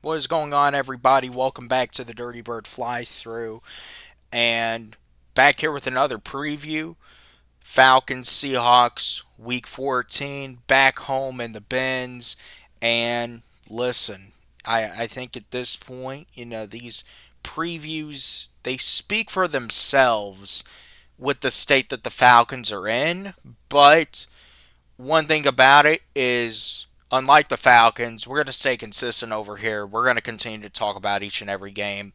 What is going on, everybody? Welcome back to the Dirty Bird Fly Through. And back here with another preview. Falcons, Seahawks, week 14, back home in the Benz. And listen, I think at this point, these previews, they speak for themselves with the state that the Falcons are in. But one thing about it is, unlike the Falcons, we're going to stay consistent over here. We're going to continue to talk about each and every game,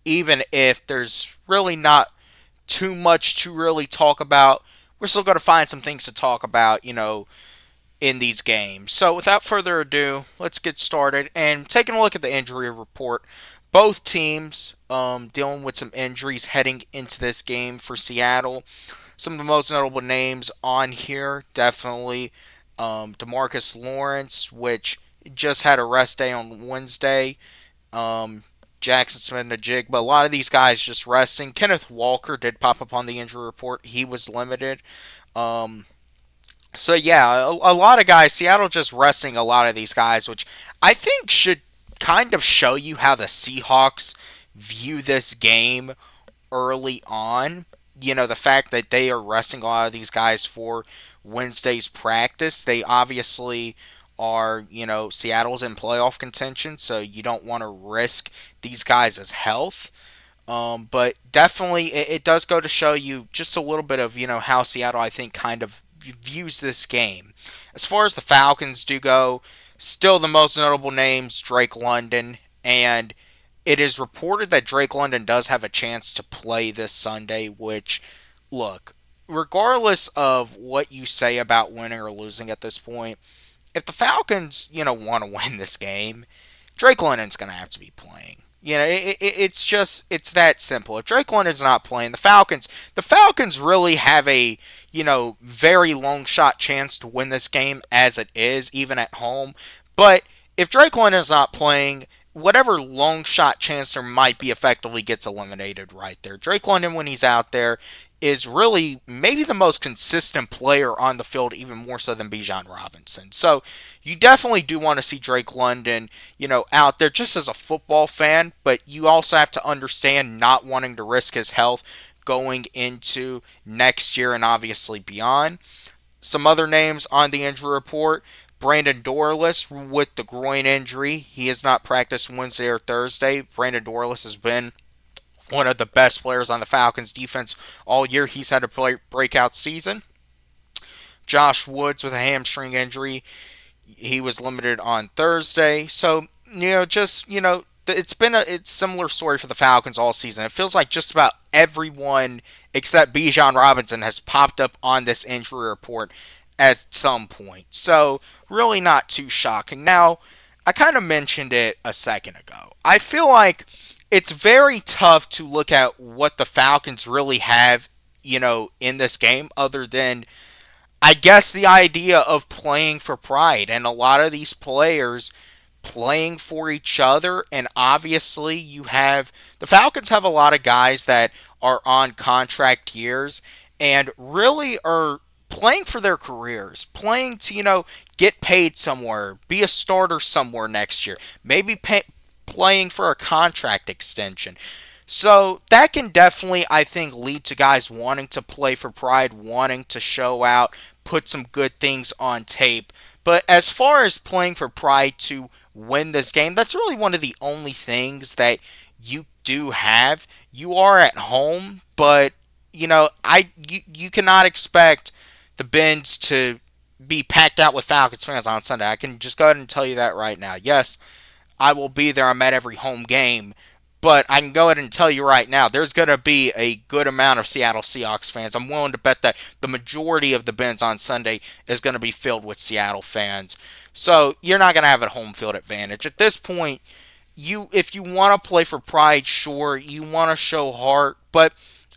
even if there's really not too much to really talk about. We're still going to find some things to talk about, in these games. So, without further ado, let's get started and taking a look at the injury report. Both teams dealing with some injuries heading into this game for Seattle. Some of the most notable names on here, definitely Demarcus Lawrence, which just had a rest day on Wednesday. Um, Jackson Smith and a jig, but a lot of these guys just resting. Kenneth Walker did pop up on the injury report. He was limited. Um, so yeah, a lot of guys. Seattle just resting a lot of these guys, which I think should kind of show you how the Seahawks view this game early on. The fact that they are resting a lot of these guys for Wednesday's practice. They obviously are, Seattle's in playoff contention, so you don't want to risk these guys' health. But definitely, it does go to show you just a little bit of, how Seattle, I think, kind of views this game. As far as the Falcons do go, still the most notable names, Drake London, and it is reported that Drake London does have a chance to play this Sunday, which, look, regardless of what you say about winning or losing at this point, if the Falcons, want to win this game, Drake London's going to have to be playing. It's that simple. If Drake London's not playing, the Falcons really have a, very long shot chance to win this game as it is, even at home. But if Drake London's not playing, whatever long shot chance there might be effectively gets eliminated right there. Drake London, when he's out there, is really maybe the most consistent player on the field, even more so than Bijan Robinson. So you definitely do want to see Drake London, out there just as a football fan, but you also have to understand not wanting to risk his health going into next year and obviously beyond. Some other names on the injury report. Brandon Dorlus with the groin injury. He has not practiced Wednesday or Thursday. Brandon Dorlus has been one of the best players on the Falcons defense all year. He's had a breakout season. Josh Woods with a hamstring injury. He was limited on Thursday. So, it's similar story for the Falcons all season. It feels like just about everyone except Bijan Robinson has popped up on this injury report at some point. So, really not too shocking. Now, I kind of mentioned it a second ago. I feel like it's very tough to look at what the Falcons really have, in this game, other than, I guess, the idea of playing for pride. And a lot of these players playing for each other. And obviously, the Falcons have a lot of guys that are on contract years and really are playing for their careers, playing to, get paid somewhere, be a starter somewhere next year, maybe playing for a contract extension. So that can definitely, I think, lead to guys wanting to play for pride, wanting to show out, put some good things on tape. But as far as playing for pride to win this game, that's really one of the only things that you do have. You are at home, but you cannot expect the Benz to be packed out with Falcons fans on Sunday. I can just go ahead and tell you that right now. Yes, I will be there. I'm at every home game. But I can go ahead and tell you right now, there's going to be a good amount of Seattle Seahawks fans. I'm willing to bet that the majority of the Benz on Sunday is going to be filled with Seattle fans. So you're not going to have a home field advantage. At this point, if you want to play for pride, sure, you want to show heart, but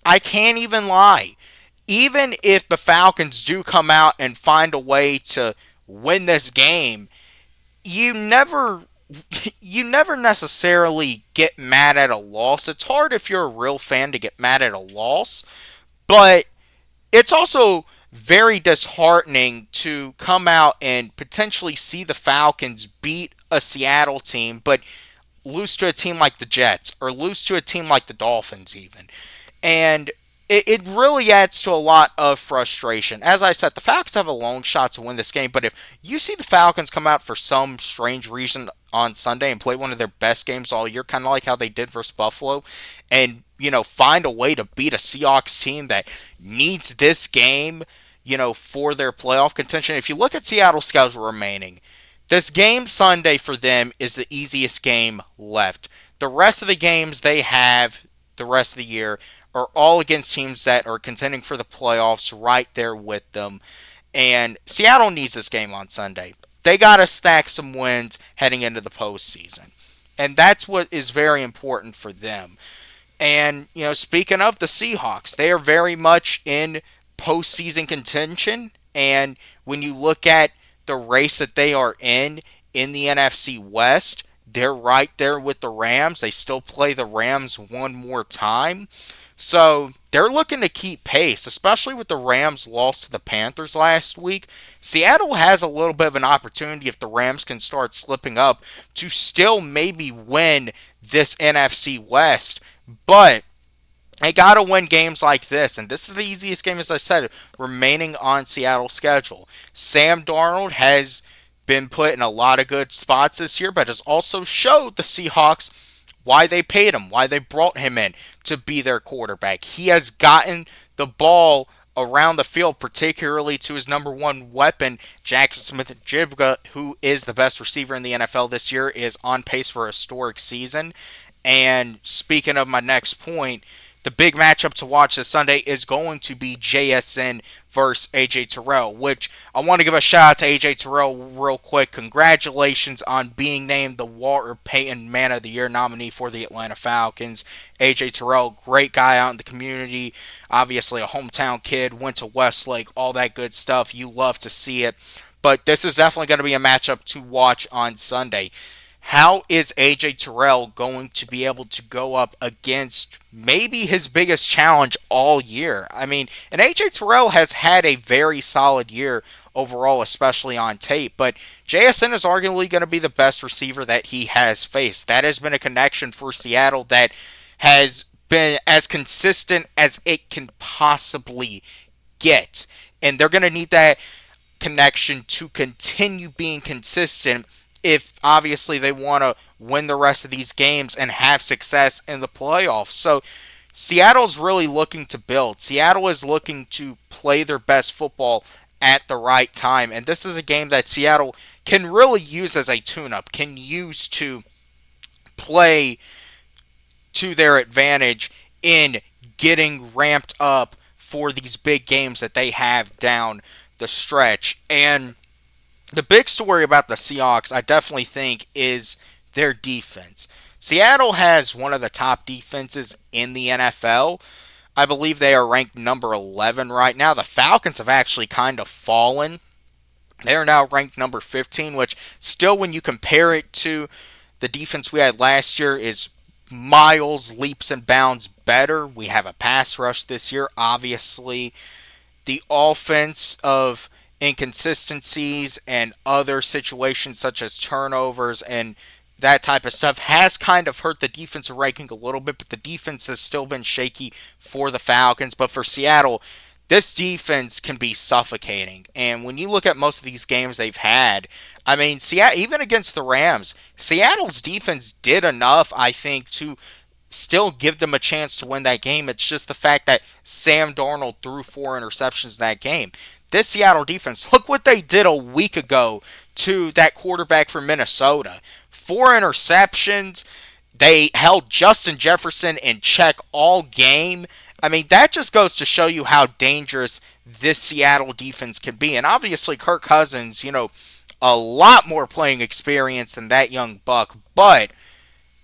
I can't even lie. Even if the Falcons do come out and find a way to win this game, you never you never necessarily get mad at a loss. It's hard if you're a real fan to get mad at a loss, but it's also very disheartening to come out and potentially see the Falcons beat a Seattle team, but lose to a team like the Jets or lose to a team like the Dolphins even. And it really adds to a lot of frustration. As I said, the Falcons have a long shot to win this game, but if you see the Falcons come out for some strange reason on Sunday and play one of their best games all year, kind of like how they did versus Buffalo, and, find a way to beat a Seahawks team that needs this game, for their playoff contention. If you look at Seattle's schedule remaining, this game Sunday for them is the easiest game left. The rest of the games they have the rest of the year are all against teams that are contending for the playoffs right there with them. And Seattle needs this game on Sunday. They got to stack some wins heading into the postseason. And that's what is very important for them. And, speaking of the Seahawks, they are very much in postseason contention. And when you look at the race that they are in the NFC West, they're right there with the Rams. They still play the Rams one more time. So they're looking to keep pace, especially with the Rams' loss to the Panthers last week. Seattle has a little bit of an opportunity if the Rams can start slipping up to still maybe win this NFC West. But they got to win games like this, and this is the easiest game, as I said, remaining on Seattle's schedule. Sam Darnold has been put in a lot of good spots this year, but has also showed the Seahawks why they paid him, why they brought him in to be their quarterback. He has gotten the ball around the field, particularly to his number one weapon, Jackson Smith-Njigba, who is the best receiver in the NFL this year, is on pace for a historic season. And speaking of my next point, the big matchup to watch this Sunday is going to be JSN versus AJ Terrell, which I want to give a shout out to AJ Terrell real quick. Congratulations on being named the Walter Payton Man of the Year nominee for the Atlanta Falcons. AJ Terrell, great guy out in the community, obviously a hometown kid, went to Westlake, all that good stuff. You love to see it. But this is definitely going to be a matchup to watch on Sunday. How is AJ Terrell going to be able to go up against maybe his biggest challenge all year? I mean, and AJ Terrell has had a very solid year overall, especially on tape, but JSN is arguably going to be the best receiver that he has faced. That has been a connection for Seattle that has been as consistent as it can possibly get. And they're going to need that connection to continue being consistent if obviously they want to win the rest of these games and have success in the playoffs. So Seattle's really looking to build. Seattle is looking to play their best football at the right time. And this is a game that Seattle can really use as a tune-up, can use to play to their advantage in getting ramped up for these big games that they have down the stretch. And the big story about the Seahawks, I definitely think, is their defense. Seattle has one of the top defenses in the NFL. I believe they are ranked number 11 right now. The Falcons have actually kind of fallen. They are now ranked number 15, which still, when you compare it to the defense we had last year, is miles, leaps, and bounds better. We have a pass rush this year. Obviously, the offense of inconsistencies and other situations such as turnovers and that type of stuff has kind of hurt the defensive ranking a little bit, but the defense has still been shaky for the Falcons. But for Seattle, this defense can be suffocating. And when you look at most of these games they've had, I mean, Seattle, even against the Rams, Seattle's defense did enough, I think, to still give them a chance to win that game. It's just the fact that Sam Darnold threw 4 interceptions in that game. This Seattle defense, look what they did a week ago to that quarterback from Minnesota. 4 interceptions. They held Justin Jefferson in check all game. I mean, that just goes to show you how dangerous this Seattle defense can be. And obviously, Kirk Cousins, a lot more playing experience than that young buck. But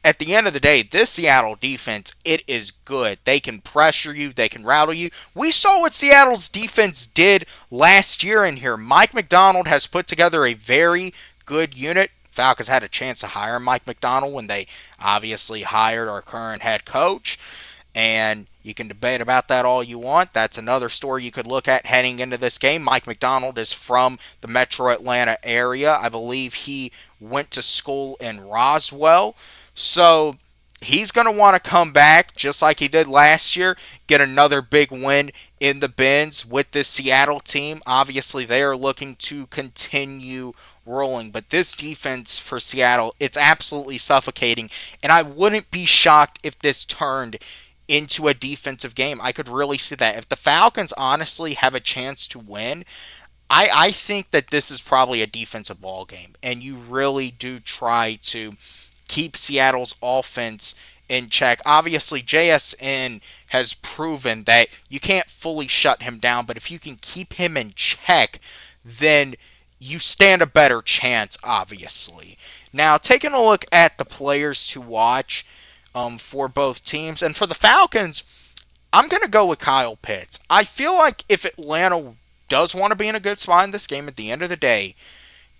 at the end of the day, this Seattle defense, it is good. They can pressure you. They can rattle you. We saw what Seattle's defense did last year in here. Mike Macdonald has put together a very good unit. Falcons had a chance to hire Mike Macdonald when they obviously hired our current head coach. And you can debate about that all you want. That's another story you could look at heading into this game. Mike Macdonald is from the metro Atlanta area. I believe he went to school in Roswell. So he's going to want to come back just like he did last year, get another big win in the bins with this Seattle team. Obviously, they are looking to continue rolling, but this defense for Seattle, it's absolutely suffocating, and I wouldn't be shocked if this turned into a defensive game. I could really see that. If the Falcons honestly have a chance to win, I think that this is probably a defensive ball game, and you really do try to keep Seattle's offense in check. Obviously, JSN has proven that you can't fully shut him down, but if you can keep him in check, then you stand a better chance, obviously. Now, taking a look at the players to watch for both teams, and for the Falcons, I'm going to go with Kyle Pitts. I feel like if Atlanta does want to be in a good spot in this game at the end of the day,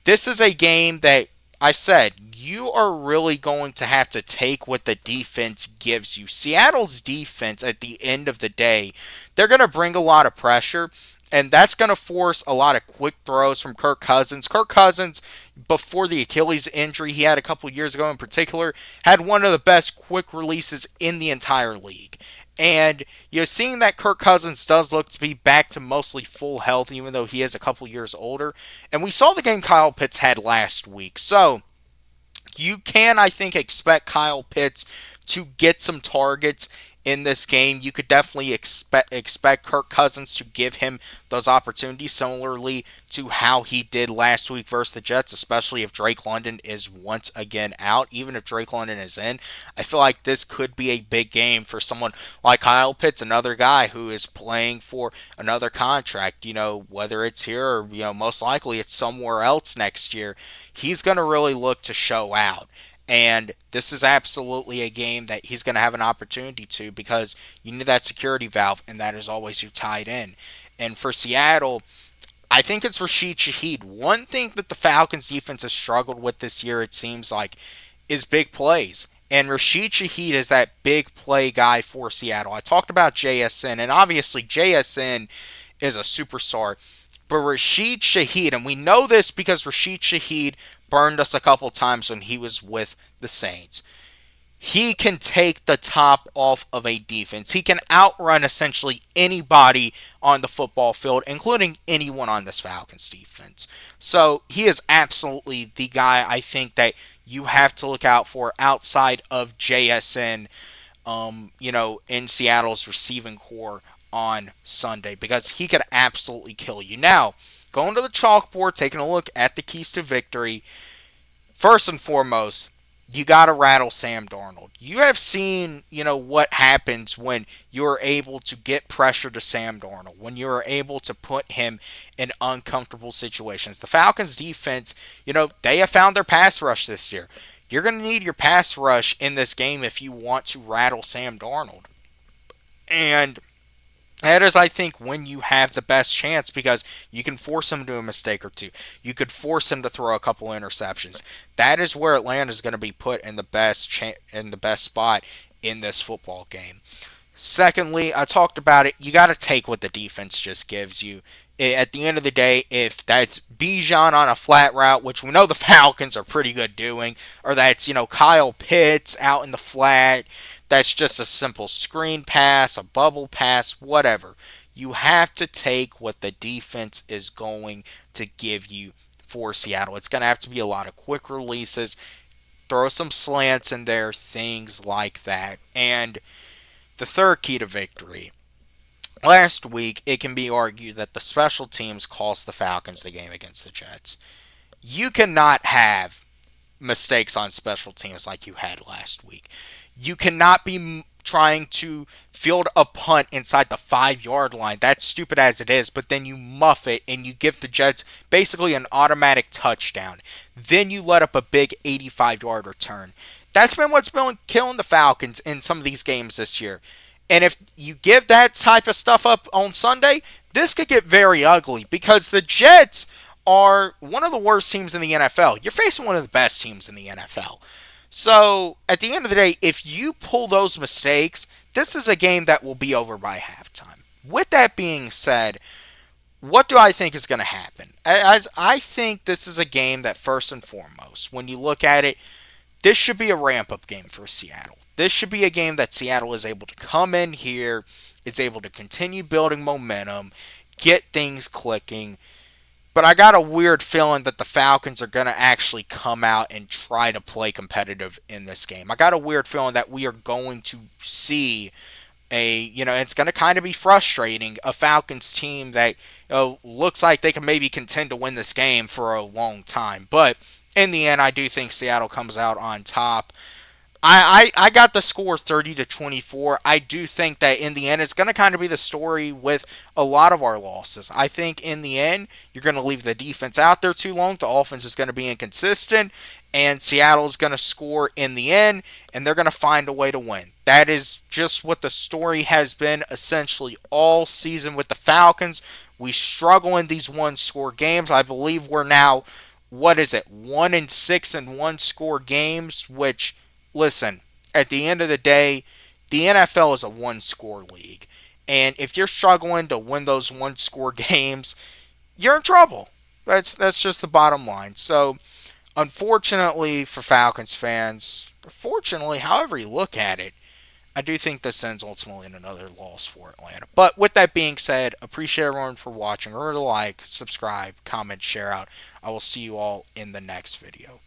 this is a game that I said you are really going to have to take what the defense gives you. Seattle's defense at the end of the day, they're going to bring a lot of pressure, and that's going to force a lot of quick throws from Kirk Cousins. Kirk Cousins, before the Achilles injury he had a couple years ago in particular, had one of the best quick releases in the entire league. And you're seeing that Kirk Cousins does look to be back to mostly full health, even though he is a couple years older. And we saw the game Kyle Pitts had last week. So you can, I think, expect Kyle Pitts to get some targets in this game. You could definitely expect Kirk Cousins to give him those opportunities, similarly to how he did last week versus the Jets, especially if Drake London is once again out. Even if Drake London is in, I feel like this could be a big game for someone like Kyle Pitts, another guy who is playing for another contract, whether it's here or, most likely it's somewhere else next year. He's going to really look to show out. And this is absolutely a game that he's going to have an opportunity to, because you need that security valve, and that is always your tight end. And for Seattle, I think it's Rashid Shaheed. One thing that the Falcons defense has struggled with this year, it seems like, is big plays. And Rashid Shaheed is that big play guy for Seattle. I talked about JSN, and obviously JSN is a superstar. But Rashid Shaheed, and we know this because Rashid Shaheed burned us a couple times when he was with the Saints. He can take the top off of a defense. He can outrun essentially anybody on the football field, including anyone on this Falcons defense. So he is absolutely the guy I think that you have to look out for outside of JSN, in Seattle's receiving core on Sunday, because he could absolutely kill you. Now, going to the chalkboard, taking a look at the keys to victory. First and foremost, you got to rattle Sam Darnold. You have seen, what happens when you're able to get pressure to Sam Darnold, when you're able to put him in uncomfortable situations. The Falcons defense, they have found their pass rush this year. You're going to need your pass rush in this game if you want to rattle Sam Darnold. And that is, I think, when you have the best chance, because you can force him to do a mistake or two. You could force him to throw a couple interceptions. That is where Atlanta is going to be put in the best in the best spot in this football game. Secondly, I talked about it. You got to take what the defense just gives you. At the end of the day, if that's Bijan on a flat route, which we know the Falcons are pretty good doing, or that's, Kyle Pitts out in the flat, that's just a simple screen pass, a bubble pass, whatever. You have to take what the defense is going to give you for Seattle. It's going to have to be a lot of quick releases, throw some slants in there, things like that. And the third key to victory. Last week, it can be argued that the special teams cost the Falcons the game against the Jets. You cannot have mistakes on special teams like you had last week. You cannot be trying to field a punt inside the 5-yard line. That's stupid as it is, but then you muff it and you give the Jets basically an automatic touchdown. Then you let up a big 85-yard return. That's been what's been killing the Falcons in some of these games this year. And if you give that type of stuff up on Sunday, this could get very ugly, because the Jets are one of the worst teams in the NFL. You're facing one of the best teams in the NFL. So, at the end of the day, if you pull those mistakes, this is a game that will be over by halftime. With that being said, what do I think is going to happen? As I think this is a game that, first and foremost, when you look at it, this should be a ramp up game for Seattle. This should be a game that Seattle is able to come in here, is able to continue building momentum, get things clicking. But I got a weird feeling that the Falcons are going to actually come out and try to play competitive in this game. I got a weird feeling that we are going to see it's going to kind of be frustrating, a Falcons team that looks like they can maybe contend to win this game for a long time. But in the end, I do think Seattle comes out on top. I got the score 30-24. I do think that in the end, it's going to kind of be the story with a lot of our losses. I think in the end, you're going to leave the defense out there too long. The offense is going to be inconsistent, and Seattle's going to score in the end, and they're going to find a way to win. That is just what the story has been essentially all season with the Falcons. We struggle in these one-score games. I believe we're now, 1-6 in one-score games, which, listen, at the end of the day, the NFL is a one-score league. And if you're struggling to win those one-score games, you're in trouble. That's just the bottom line. So, unfortunately for Falcons fans, fortunately, however you look at it, I do think this ends ultimately in another loss for Atlanta. But with that being said, appreciate everyone for watching. Remember to like, subscribe, comment, share out. I will see you all in the next video.